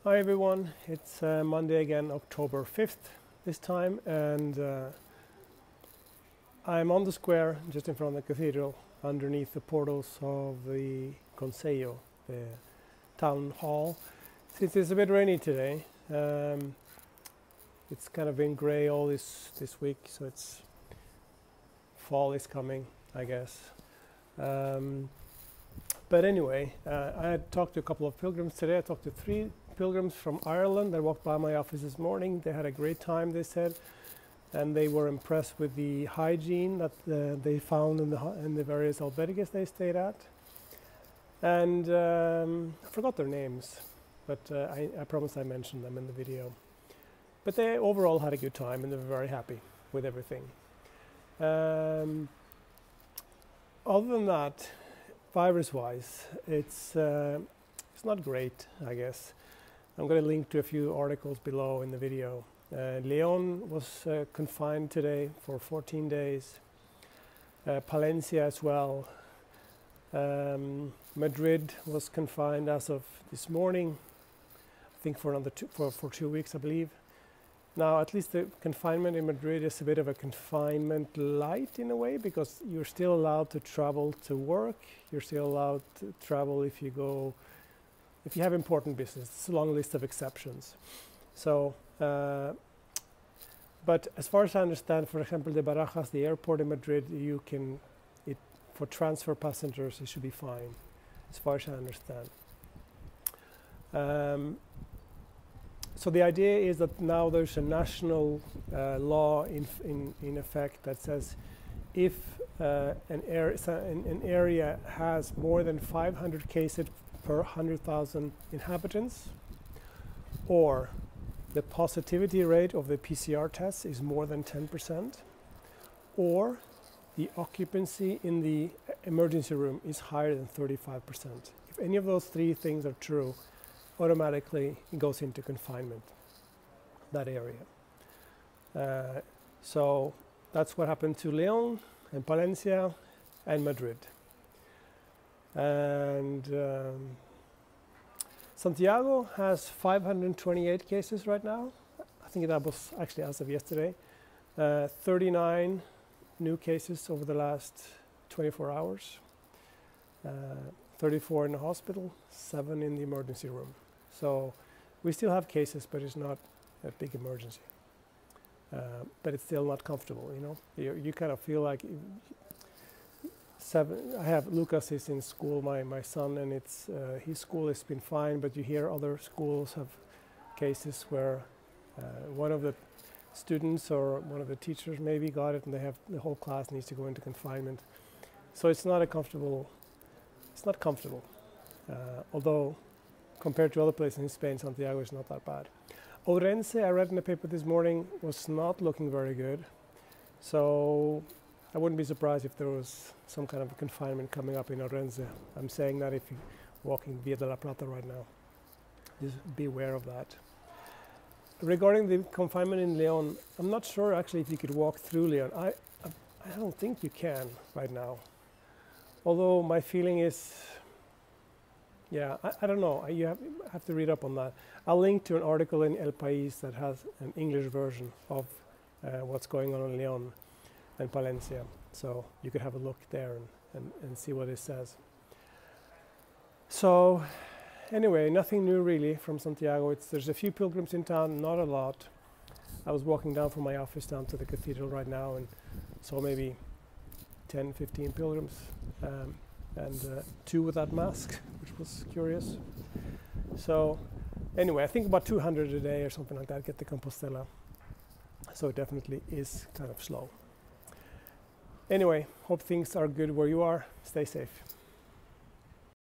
Hi everyone, it's Monday again, October 5th this time, and I'm on the square just in front of the cathedral underneath the portals of the Concello, the town hall. Since it's a bit rainy today, it's kind of been grey all this week, so it's fall is coming, I guess. But anyway, I had talked to a couple of pilgrims today. I talked to 3 pilgrims from Ireland that walked by my office this morning. They had a great time, they said, and they were impressed with the hygiene that they found in the various albergues they stayed at. And I forgot their names, but I promise I mentioned them in the video. But they overall had a good time and they were very happy with everything. Other than that, virus-wise, it's not great, I guess. I'm going to link to a few articles below in the video. Leon was confined today for 14 days. Palencia as well. Madrid was confined as of this morning, I think for another 2 weeks, I believe. Now, at least the confinement in Madrid is a bit of a confinement light in a way, because you're still allowed to travel to work. You're still allowed to travel if you have important business. It's a long list of exceptions. So, but as far as I understand, for example, the Barajas, the airport in Madrid, for transfer passengers, it should be fine, as far as I understand. So the idea is that now there's a national law in effect that says if an area has more than 500 cases per 100,000 inhabitants, or the positivity rate of the PCR test is more than 10%, or the occupancy in the emergency room is higher than 35%. If any of those 3 things are true, automatically it goes into confinement, that area. So that's what happened to Leon and Palencia and Madrid. And Santiago has 528 cases right now. I think that was actually as of yesterday. 39 new cases over the last 24 hours. 34 in the hospital, 7 in the emergency room. So we still have cases, but it's not a big emergency. But it's still not comfortable, you know. You kind of feel like I have Lucas is in school, my son, and it's his school has been fine, but you hear other schools have cases where one of the students or one of the teachers maybe got it, and the whole class needs to go into confinement. So it's not comfortable. Although compared to other places in Spain, Santiago is not that bad. Orense, I read in the paper this morning, was not looking very good. So I wouldn't be surprised if there was some kind of confinement coming up in Orense. I'm saying that if you're walking Via de la Plata right now. Just be aware of that. Regarding the confinement in Leon, I'm not sure actually if you could walk through Leon. I don't think you can right now. Although my feeling is, yeah, I don't know. You have to read up on that. I'll link to an article in El Pais that has an English version of what's going on in Leon and Palencia. So you could have a look there and see what it says. So anyway, nothing new really from Santiago. There's a few pilgrims in town, not a lot. I was walking down from my office down to the cathedral right now and saw maybe 10, 15 pilgrims. And 2 without mask, which was curious. So anyway, I think about 200 a day or something like that get to Compostela. So it definitely is kind of slow. Anyway, hope things are good where you are. Stay safe.